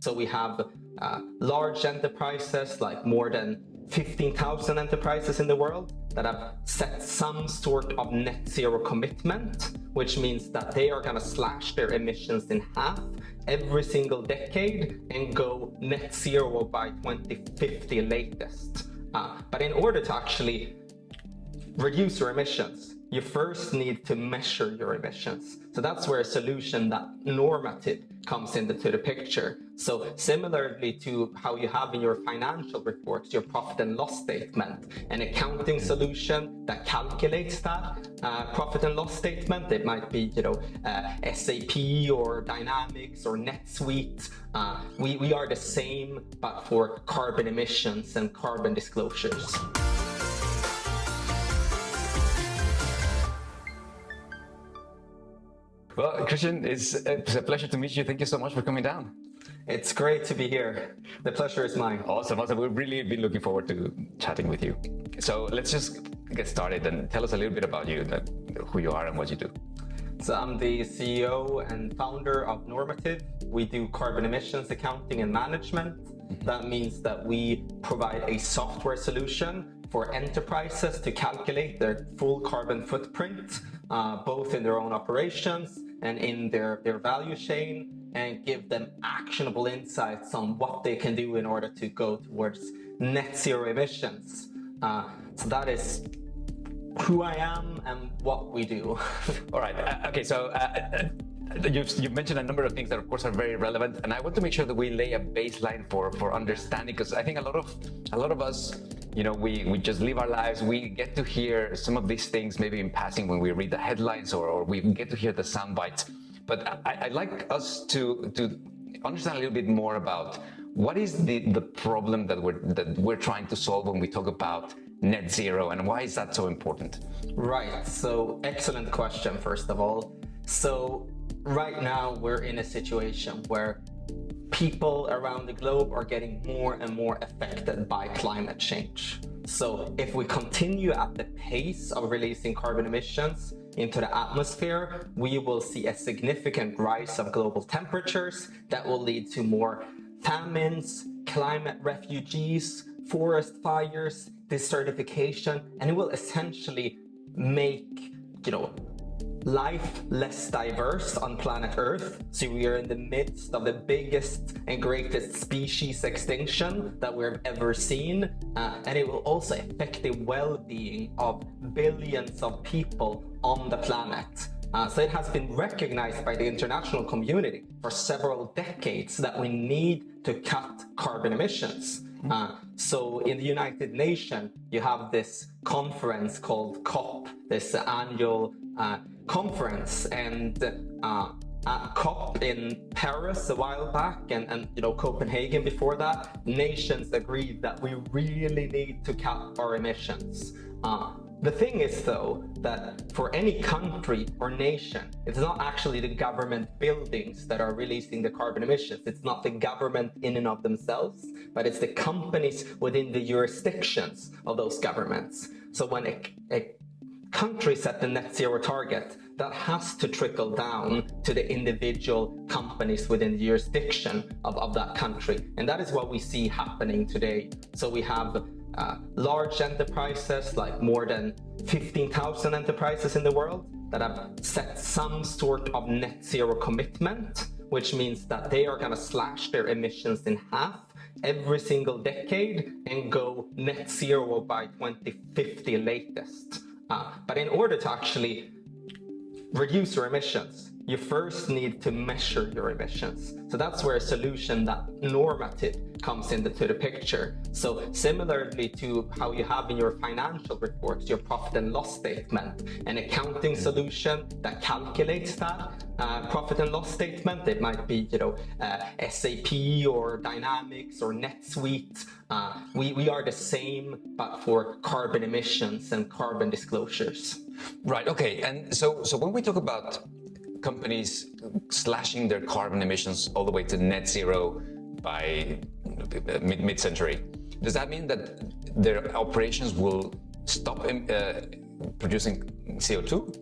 So we have large enterprises, like more than 15,000 enterprises in the world, that have set some sort of net zero commitment, which means that they are going to slash their emissions in half every single decade and go net zero by 2050 latest. But in order to actually reduce your emissions, you first need to measure your emissions. So that's where a solution that Normative comes into the picture. So similarly to how you have in your financial reports, your profit and loss statement, an accounting solution that calculates that profit and loss statement. It might be, SAP or Dynamics or NetSuite. We are the same, but for carbon emissions and carbon disclosures. Well, Kristian, it's a pleasure to meet you. Thank you so much for coming down. It's great to be here. The pleasure is mine. Awesome. We've really been looking forward to chatting with you. So let's just get started and tell us a little bit about you, who you are and what you do. So I'm the CEO and founder of Normative. We do carbon emissions accounting and management. That means that we provide a software solution for enterprises to calculate their full carbon footprint, both in their own operations and in their value chain, and give them actionable insights on what they can do in order to go towards net zero emissions. So that is who I am and what we do. All right. Okay. So you've mentioned a number of things that, of course, are very relevant, and I want to make sure that we lay a baseline for understanding, because I think a lot of us, we just live our lives. We get to hear some of these things maybe in passing when we read the headlines, or we get to hear the sound bites. But I'd like us to understand a little bit more about what is the problem that we're trying to solve when we talk about net zero, and why is that so important? Right. So excellent question, first of all. So right now we're in a situation where people around the globe are getting more and more affected by climate change. So if we continue at the pace of releasing carbon emissions into the atmosphere, we will see a significant rise of global temperatures that will lead to more famines, climate refugees, forest fires, desertification, and it will essentially make, life less diverse on planet Earth. So we are in the midst of the biggest and greatest species extinction that we've ever seen. And it will also affect the well-being of billions of people on the planet. So it has been recognized by the international community for several decades that we need to cut carbon emissions. So in the United Nations, you have this conference called COP, this annual conference, and at COP in Paris a while back, and Copenhagen before that, nations agreed that we really need to cut our emissions. The thing is, though, that for any country or nation, it's not actually the government buildings that are releasing the carbon emissions. It's not the government in and of themselves, but it's the companies within the jurisdictions of those governments. So when a country set the net zero target, that has to trickle down to the individual companies within the jurisdiction of that country. And that is what we see happening today. So we have large enterprises, like more than 15,000 enterprises in the world, that have set some sort of net zero commitment, which means that they are going to slash their emissions in half every single decade and go net zero by 2050 latest. But in order to actually reduce your emissions, you first need to measure your emissions. So that's where a solution that Normative comes into the picture. So similarly to how you have in your financial reports, your profit and loss statement, an accounting solution that calculates that profit and loss statement. It might be, SAP or Dynamics or NetSuite. We are the same, but for carbon emissions and carbon disclosures. Right. Okay. And so when we talk about companies slashing their carbon emissions all the way to net zero by mid-century, does that mean that their operations will stop producing CO2?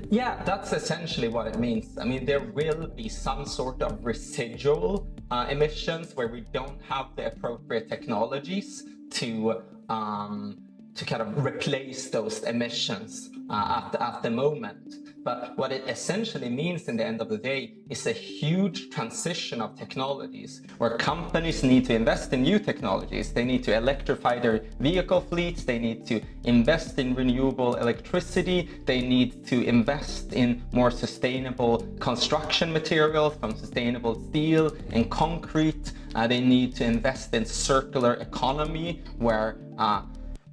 Yeah, that's essentially what it means. I mean, there will be some sort of residual emissions where we don't have the appropriate technologies to kind of replace those emissions at the moment. But what it essentially means in the end of the day is a huge transition of technologies where companies need to invest in new technologies. They need to electrify their vehicle fleets. They need to invest in renewable electricity. They need to invest in more sustainable construction materials, from sustainable steel and concrete. They need to invest in circular economy where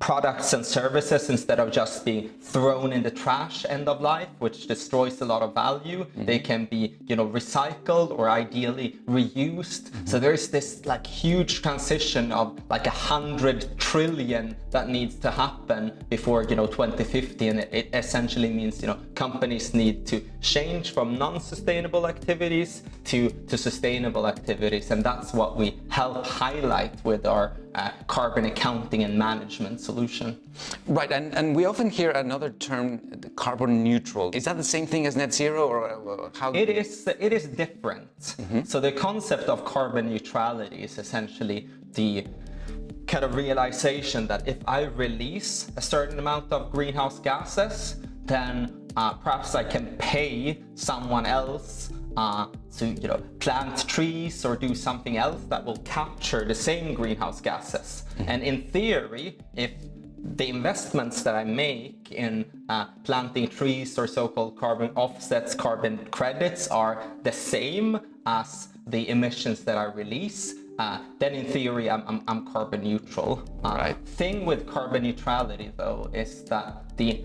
products and services, instead of just being thrown in the trash end of life, which destroys a lot of value, they can be, recycled or ideally reused. So there's this like huge transition of like 100 trillion that needs to happen before 2050, and it essentially means companies need to change from non-sustainable activities to sustainable activities, and that's what we help highlight with our carbon accounting and management solution. Right, and we often hear another term, carbon neutral. Is that the same thing as net zero, or how? It is different. So the concept of carbon neutrality is essentially the kind of realization that if I release a certain amount of greenhouse gases, then perhaps I can pay someone else to plant trees or do something else that will capture the same greenhouse gases. And in theory, if the investments that I make in planting trees or so-called carbon offsets, carbon credits, are the same as the emissions that I release, then in theory I'm carbon neutral. Right. Thing with carbon neutrality though is that the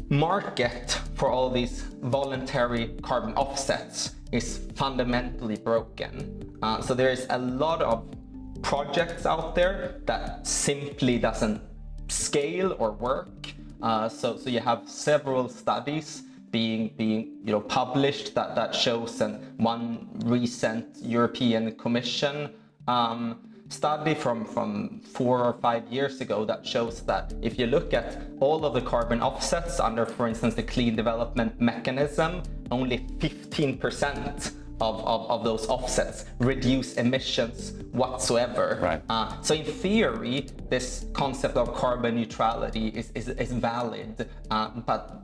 market for all these voluntary carbon offsets is fundamentally broken. So there's a lot of projects out there that simply doesn't scale or work. So you have several studies being published that shows, and one recent European Commission study from 4 or 5 years ago that shows that if you look at all of the carbon offsets under, for instance, the Clean Development Mechanism, only 15% of those offsets reduce emissions whatsoever. Right. So in theory, this concept of carbon neutrality is valid, but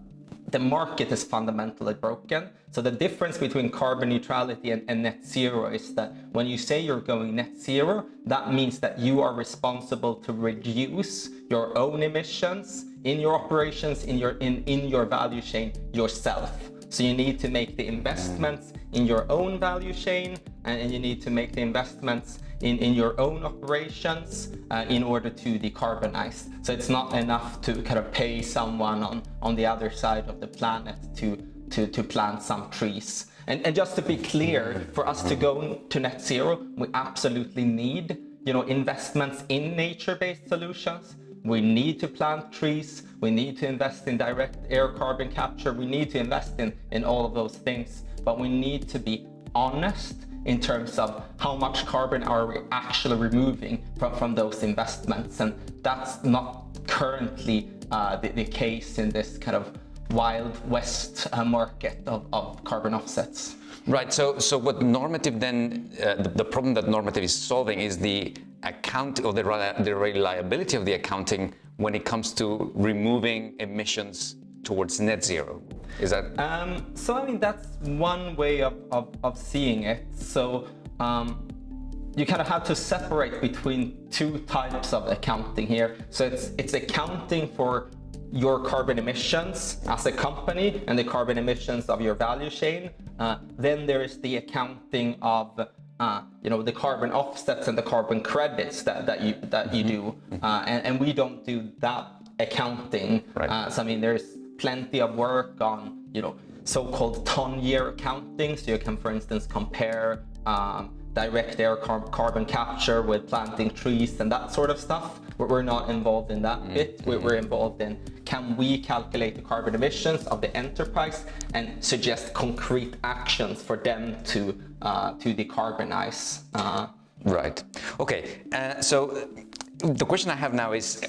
the market is fundamentally broken. So the difference between carbon neutrality and net zero is that when you say you're going net zero, that means that you are responsible to reduce your own emissions in your operations, in your value chain yourself. So you need to make the investments in your own value chain, and you need to make the investments in your own operations in order to decarbonize. So it's not enough to kind of pay someone on the other side of the planet to plant some trees. And just to be clear, for us to go to net zero, we absolutely need investments in nature-based solutions. We need to plant trees. We need to invest in direct air carbon capture. We need to invest in all of those things. But we need to be honest in terms of how much carbon are we actually removing from those investments. And that's not currently the case in this kind of wild west market of carbon offsets. Right, so what Normative then, the problem that Normative is solving is the account, or the reliability of the accounting when it comes to removing emissions towards net zero. Is that? So I mean, that's one way of seeing it. So you kind of have to separate between two types of accounting here. So it's accounting for your carbon emissions as a company and the carbon emissions of your value chain. Then there is the accounting of the carbon offsets and the carbon credits that you do, and we don't do that accounting. Right. So I mean, there's plenty of work on so-called ton-year accounting. So you can, for instance, compare direct air carbon capture with planting trees and that sort of stuff. We're not involved in that bit. We're involved in, can we calculate the carbon emissions of the enterprise and suggest concrete actions for them to decarbonize. Right. Okay. So the question I have now is,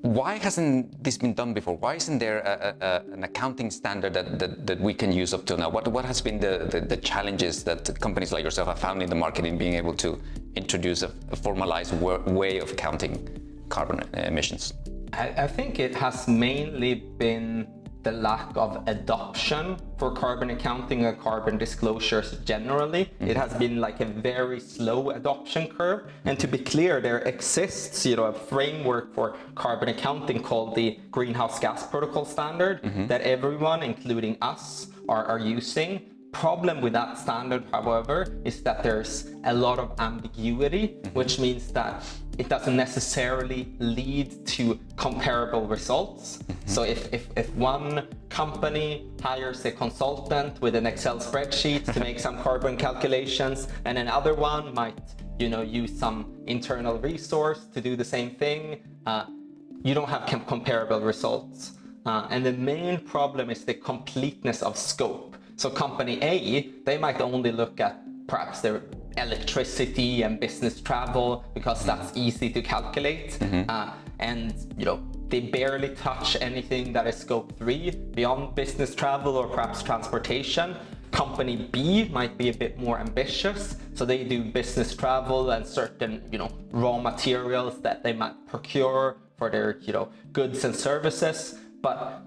why hasn't this been done before? Why isn't there an accounting standard that we can use up till now? What has been the challenges that companies like yourself have found in the market in being able to introduce a formalized way of counting carbon emissions? I think it has mainly been the lack of adoption for carbon accounting and carbon disclosures generally. It has been like a very slow adoption curve. And to be clear, there exists, a framework for carbon accounting called the Greenhouse Gas Protocol Standard that everyone, including us, are using. Problem with that standard, however, is that there's a lot of ambiguity, which means that it doesn't necessarily lead to comparable results. So if one company hires a consultant with an Excel spreadsheet to make some carbon calculations, and another one might, use some internal resource to do the same thing, you don't have comparable results. And the main problem is the completeness of scope. So company A, they might only look at perhaps their electricity and business travel because that's easy to calculate. And they barely touch anything that is scope 3 beyond business travel or perhaps transportation. Company B might be a bit more ambitious, so they do business travel and certain raw materials that they might procure for their goods and services. But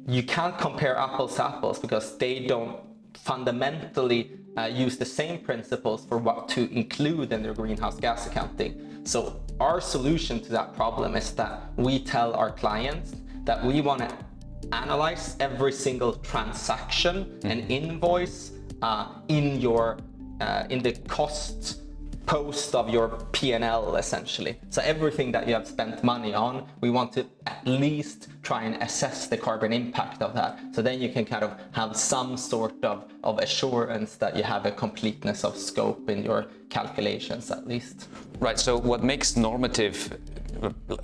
you can't compare apples to apples because they don't fundamentally use the same principles for what to include in their greenhouse gas accounting. So our solution to that problem is that we tell our clients that we want to analyze every single transaction and invoice in the cost post of your P&L, essentially. So everything that you have spent money on, we want to at least try and assess the carbon impact of that. So then you can kind of have some sort of assurance that you have a completeness of scope in your calculations, at least. Right. So what makes Normative,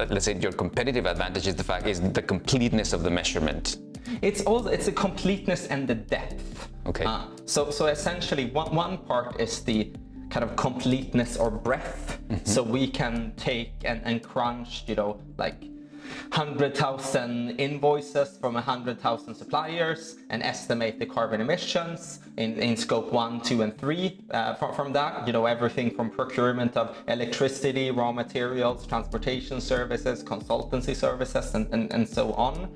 let's say, your competitive advantage is the completeness of the measurement. It's the completeness and the depth. Okay. So essentially, one part is the kind of completeness or breadth. So we can take and crunch, 100,000 invoices from 100,000 suppliers and estimate the carbon emissions in scope 1, 2, and 3 from that. Everything from procurement of electricity, raw materials, transportation services, consultancy services, and so on.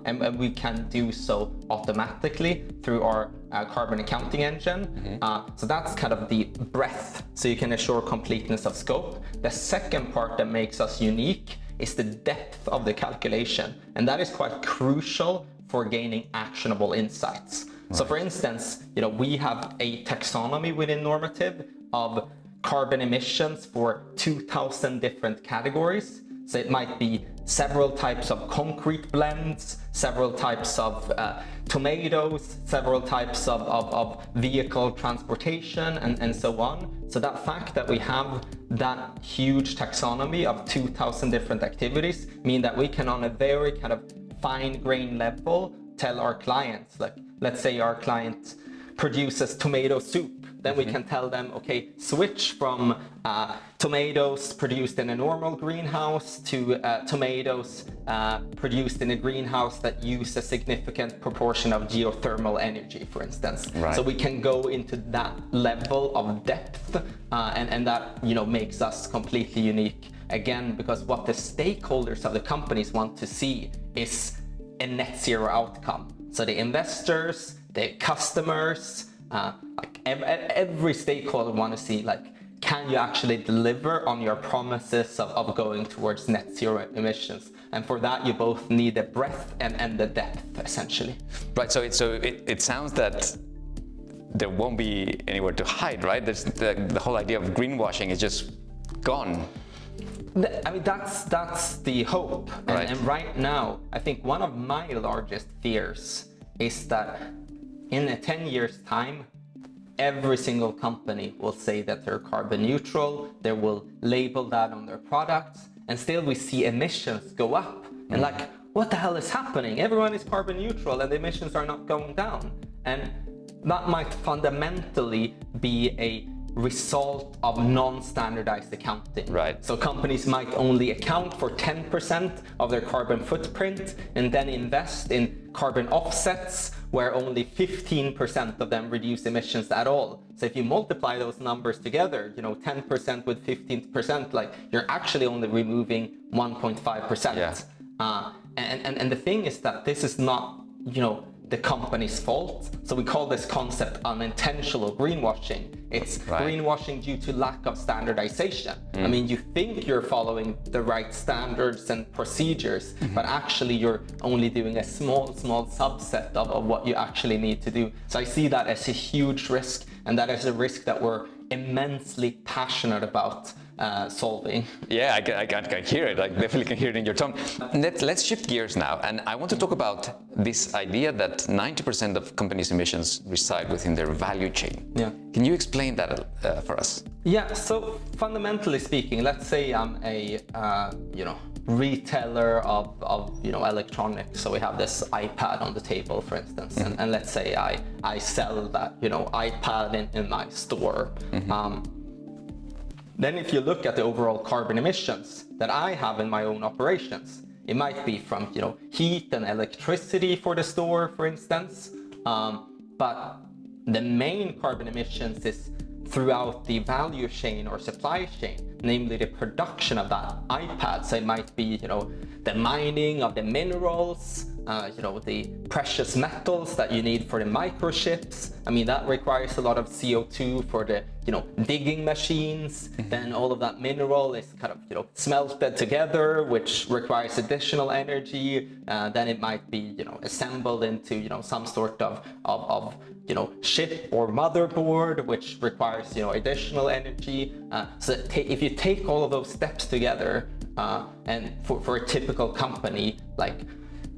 And we can do so automatically through our carbon accounting engine. So that's kind of the breadth, so you can assure completeness of scope. The second part that makes us unique is the depth of the calculation, and that is quite crucial for gaining actionable insights. Right. So for instance, we have a taxonomy within Normative of carbon emissions for 2,000 different categories. So it might be several types of concrete blends, several types of tomatoes, several types of vehicle transportation, and so on. So that fact that we have that huge taxonomy of 2,000 different activities mean that we can, on a very kind of fine-grained level, tell our clients, let's say our client produces tomato soup. Then we can tell them, okay, switch from tomatoes produced in a normal greenhouse to tomatoes produced in a greenhouse that use a significant proportion of geothermal energy, for instance. Right. So we can go into that level of depth, and that makes us completely unique. Again, because what the stakeholders of the companies want to see is a net zero outcome. So the investors, the customers, every stakeholder want to see, can you actually deliver on your promises of going towards net zero emissions? And for that, you both need the breadth and the depth, essentially. Right. So it sounds that there won't be anywhere to hide, right? The whole idea of greenwashing is just gone. I mean, that's the hope. Right. And right now, I think one of my largest fears is that in 10 years' time, every single company will say that they're carbon neutral, they will label that on their products, and still we see emissions go up. And what the hell is happening? Everyone is carbon neutral and the emissions are not going down. And that might fundamentally be a result of non-standardized accounting. Right. So companies might only account for 10% of their carbon footprint and then invest in carbon offsets where only 15% of them reduce emissions at all. So if you multiply those numbers together, 10% with 15%, like you're actually only removing 1.5%. Yeah. And the thing is that this is not, the company's fault. So we call this concept unintentional greenwashing. It's greenwashing due to lack of standardization. I mean, you think you're following the right standards and procedures, but actually you're only doing a small subset of what you actually need to do. So I see that as a huge risk, and that is a risk that we're immensely passionate about solving. Yeah, I can hear it. I definitely can hear it in your tone. Let's shift gears now, and I want to talk about this idea that 90% of companies' emissions reside within their value chain. Yeah. Can you explain that for us? Yeah. So fundamentally speaking, let's say I'm a retailer of electronics. So we have this iPad on the table, for instance, and let's say I sell that iPad in my store. Then if you look at the overall carbon emissions that I have in my own operations, it might be from heat and electricity for the store, for instance, but the main carbon emissions is throughout the value chain or supply chain, namely the production of that iPad. So it might be the mining of the minerals, the precious metals that you need for the microchips. I mean, that requires a lot of CO2 for the digging machines. Then all of that mineral is kind of smelted together, which requires additional energy. Then it might be assembled into some sort of chip or motherboard, which requires additional energy. So if you take all of those steps together, and for a typical company, like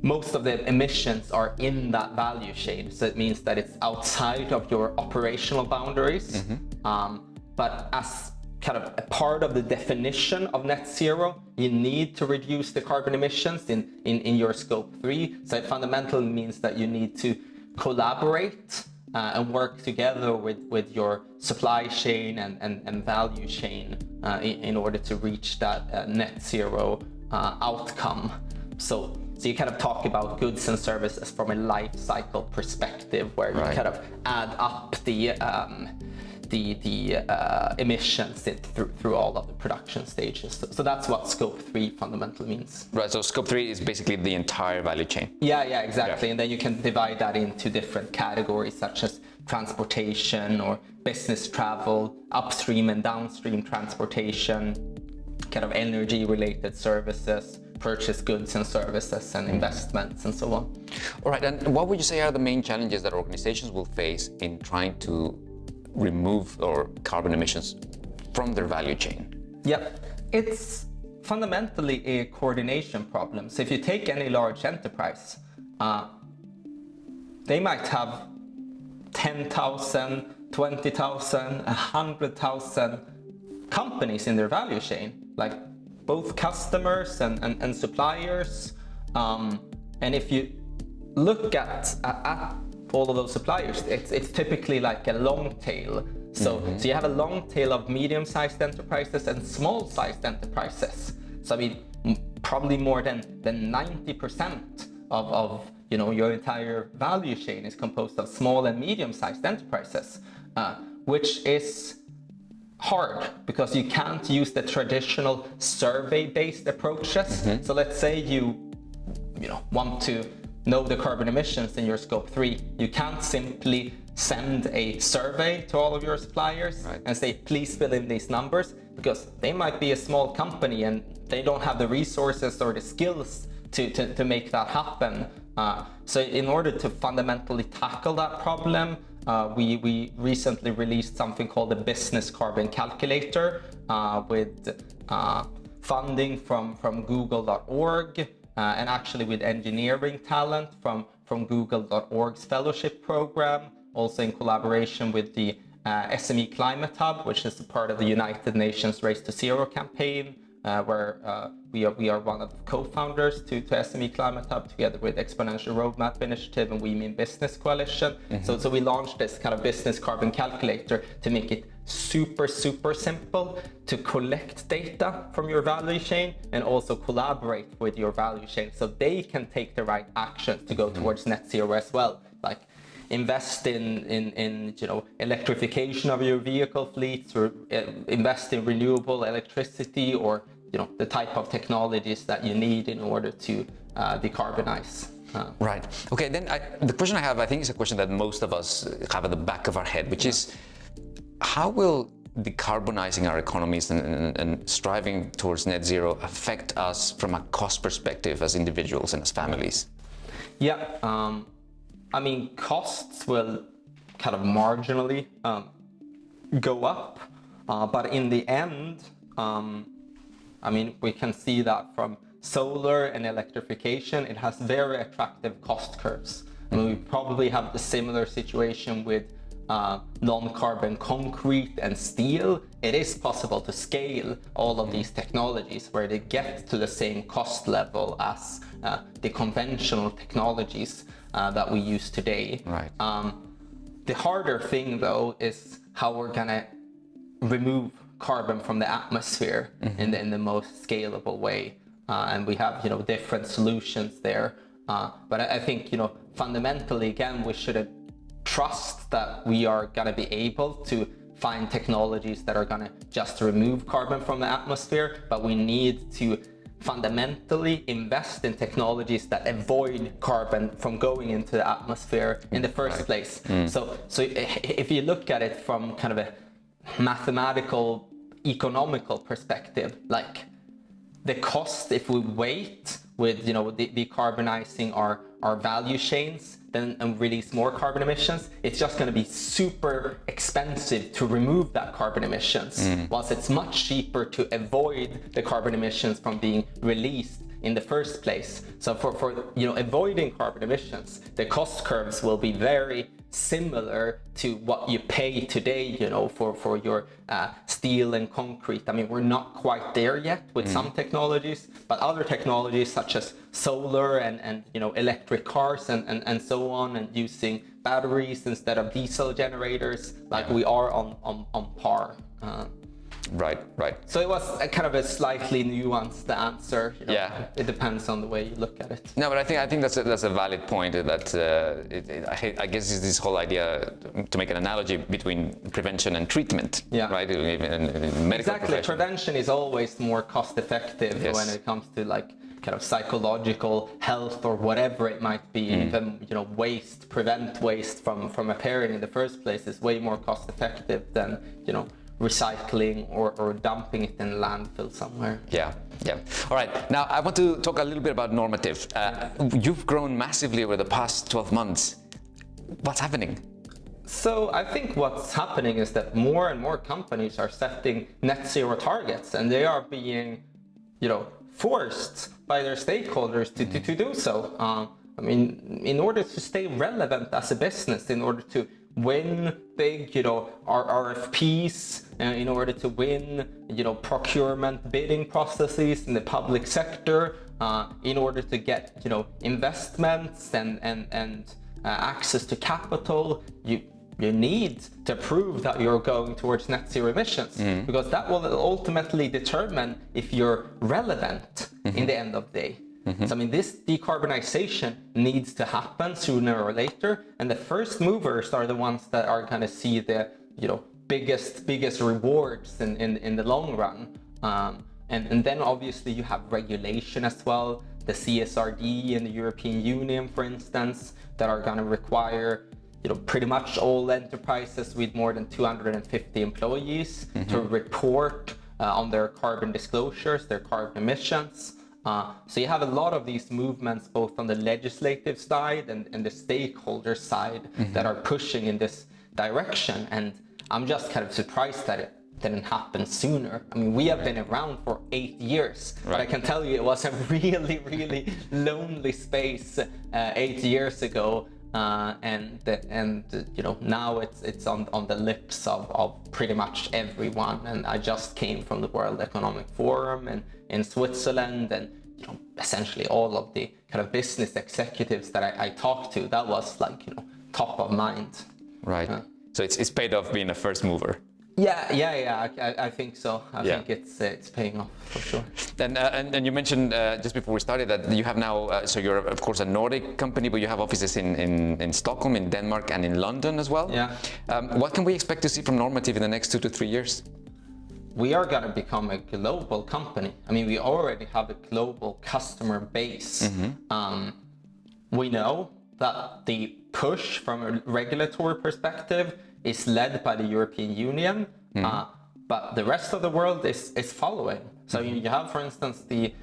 most of the emissions are in that value chain. So it means that it's outside of your operational boundaries. But as kind of a part of the definition of net zero, you need to reduce the carbon emissions in your scope 3. So it fundamentally means that you need to collaborate and work together with your supply chain and value chain in order to reach that net zero outcome. So you kind of talk about goods and services from a life cycle perspective, where you kind of add up the emissions through all of the production stages. So that's what scope 3 fundamentally means. Right, so scope 3 is basically the entire value chain. Yeah, exactly. Yeah. And then you can divide that into different categories, such as transportation or business travel, upstream and downstream transportation, kind of energy related services, purchase goods and services, and investments, and so on. All right, and what would you say are the main challenges that organizations will face in trying to remove or carbon emissions from their value chain? Yeah, it's fundamentally a coordination problem. So if you take any large enterprise, they might have 10,000, 20,000, 100,000 companies in their value chain, like both customers and suppliers. And if you look at all of those suppliers, it's typically like a long tail. So you have a long tail of medium-sized enterprises and small-sized enterprises. So I mean, probably more than 90% of your entire value chain is composed of small and medium-sized enterprises, which is hard because you can't use the traditional survey-based approaches. So let's say you want to know the carbon emissions in your scope 3. You can't simply send a survey to all of your suppliers and say, please fill in these numbers, because they might be a small company and they don't have the resources or the skills to make that happen. So in order to fundamentally tackle that problem, we recently released something called the Business Carbon Calculator with funding from Google.org and actually with engineering talent from Google.org's fellowship program, also in collaboration with the SME Climate Hub, which is a part of the United Nations Race to Zero campaign, where we are one of the co-founders to SME Climate Hub, together with Exponential Roadmap Initiative and We Mean Business Coalition. So we launched this kind of business carbon calculator to make it super simple to collect data from your value chain and also collaborate with your value chain so they can take the right actions to go towards net zero as well. Like invest in electrification of your vehicle fleets, or invest in renewable electricity, or the type of technologies that you need in order to decarbonize. Right. Okay, then the question I have, I think, is a question that most of us have at the back of our head, which is, how will decarbonizing our economies and striving towards net zero affect us from a cost perspective as individuals and as families? Yeah, I mean, costs will kind of marginally go up, but in the end, I mean, we can see that from solar and electrification, it has very attractive cost curves. I mean, we probably have the similar situation with non-carbon concrete and steel. It is possible to scale all of these technologies where they get to the same cost level as the conventional technologies that we use today. Right. The harder thing, though, is how we're gonna remove carbon from the atmosphere in the most scalable way. And we have, different solutions there. But I think, fundamentally, again, we should trust that we are going to be able to find technologies that are going to just remove carbon from the atmosphere, but we need to fundamentally invest in technologies that avoid carbon from going into the atmosphere in the first place. So if you look at it from kind of a mathematical, economical perspective, like the cost if we wait with decarbonizing our value chains then and release more carbon emissions, it's just going to be super expensive to remove that carbon emissions, whilst it's much cheaper to avoid the carbon emissions from being released in the first place. So for avoiding carbon emissions, the cost curves will be very similar to what you pay today, for your steel and concrete. I mean, we're not quite there yet with some technologies, but other technologies such as solar and electric cars and so on, and using batteries instead of diesel generators, like we are on par. Right. So it was a kind of a slightly nuanced answer. Yeah. It depends on the way you look at it. No, but I think that's a valid point. That I guess is this whole idea to make an analogy between prevention and treatment. Yeah. Right. In medical Exactly. profession. Prevention is always more cost effective when it comes to like kind of psychological health or whatever it might be. Even prevent waste from appearing in the first place is way more cost effective than recycling or dumping it in a landfill somewhere. Yeah. All right. Now I want to talk a little bit about Normative. You've grown massively over the past 12 months. What's happening? So I think what's happening is that more and more companies are setting net zero targets, and they are being, forced by their stakeholders to do so. I mean, in order to stay relevant as a business, in order to win big, RFPs, in order to win, procurement bidding processes in the public sector, in order to get, investments and access to capital, you need to prove that you're going towards net zero emissions, because that will ultimately determine if you're relevant in the end of the day. So I mean, this decarbonization needs to happen sooner or later, and the first movers are the ones that are going to see the biggest rewards in the long run. And then obviously you have regulation as well, the CSRD in the European Union, for instance, that are going to require pretty much all enterprises with more than 250 employees to report on their carbon disclosures, their carbon emissions. So you have a lot of these movements both on the legislative side and the stakeholder side that are pushing in this direction. And I'm just kind of surprised that it didn't happen sooner. I mean, we have been around for 8 years, but I can tell you it was a really lonely space 8 years ago. And now it's on the lips of pretty much everyone. And I just came from the World Economic Forum and in Switzerland, and essentially all of the kind of business executives that I talked to, that was like top of mind. Right. So it's paid off being a first mover. I think so. I think it's paying off for sure. And you mentioned just before we started that you have now, so you're of course a Nordic company, but you have offices in Stockholm, in Denmark, and in London as well. Yeah. What can we expect to see from Normative in the next 2 to 3 years? We are going to become a global company. I mean, we already have a global customer base. We know that the push from a regulatory perspective is led by the European Union, but the rest of the world is following. So you have, for instance, the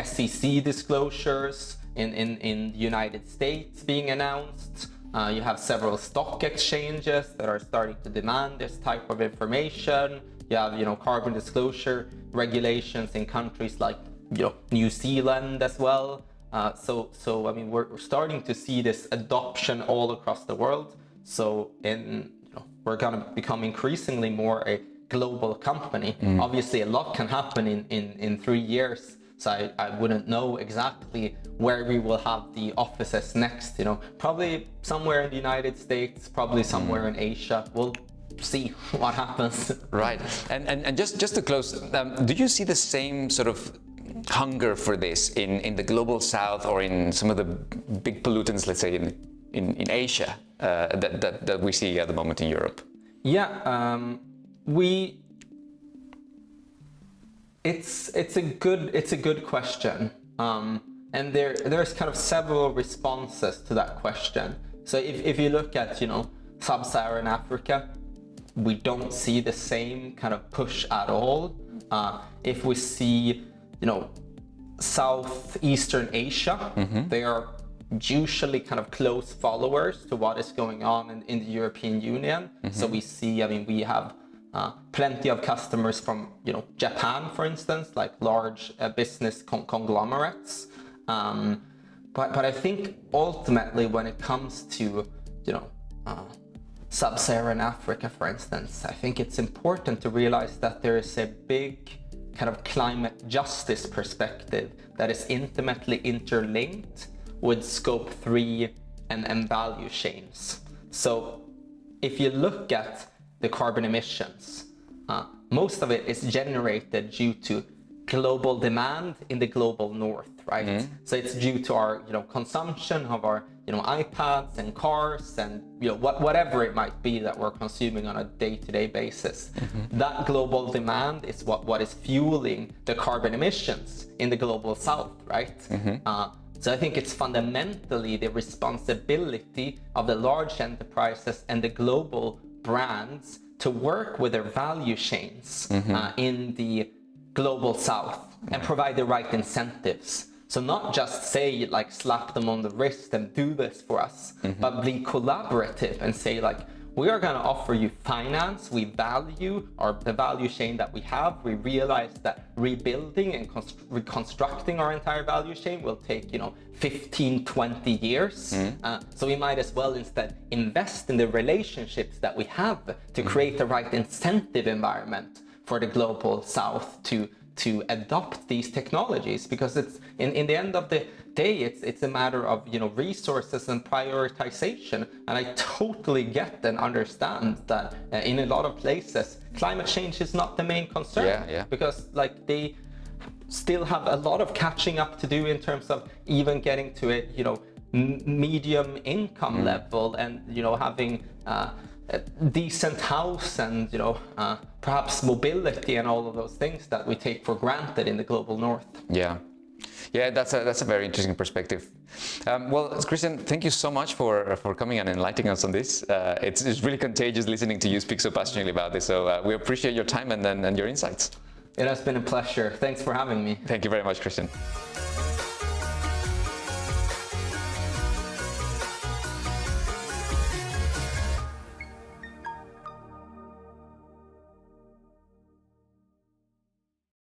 SEC disclosures in the United States being announced. You have several stock exchanges that are starting to demand this type of information. You have, carbon disclosure regulations in countries like, New Zealand as well. So I mean, we're starting to see this adoption all across the world. So we're going to become increasingly more a global company. Obviously, a lot can happen in 3 years. So I wouldn't know exactly where we will have the offices next. Probably somewhere in the United States, probably somewhere in Asia. We'll see what happens. Right. And just to close, do you see the same sort of hunger for this in the global south or in some of the big pollutants, let's say in Asia, that we see at the moment in Europe? Yeah, it's a good question, and there's kind of several responses to that question. So if you look at sub-Saharan Africa, we don't see the same kind of push at all. If we see Southeastern Asia, they are usually kind of close followers to what is going on in the European Union. So we see, we have plenty of customers from, Japan, for instance, like large business conglomerates. But I think ultimately when it comes to, Sub-Saharan Africa, for instance, I think it's important to realize that there is a big kind of climate justice perspective that is intimately interlinked with Scope 3 and value chains. So if you look at the carbon emissions, most of it is generated due to global demand in the global north, right? So it's due to our consumption of our iPads and cars and whatever it might be that we're consuming on a day-to-day basis. That global demand is what is fueling the carbon emissions in the global south, right? So I think it's fundamentally the responsibility of the large enterprises and the global brands to work with their value chains in the global south and provide the right incentives. So not just say slap them on the wrist and do this for us, but be collaborative and say we are going to offer you finance. We value the value chain that we have. We realize that rebuilding and reconstructing our entire value chain will take 15, 20 years. So we might as well instead invest in the relationships that we have to create the right incentive environment for the global south to adopt these technologies, because it's in the end of the day it's a matter of resources and prioritization. And I totally get and understand that in a lot of places climate change is not the main concern, because they still have a lot of catching up to do in terms of even getting to a medium income level and having a decent house and perhaps mobility and all of those things that we take for granted in the global north. Yeah, that's a very interesting perspective. Well, Kristian, thank you so much for coming and enlightening us on this. It's really contagious listening to you speak so passionately about this. So we appreciate your time and your insights. It has been a pleasure. Thanks for having me. Thank you very much, Kristian.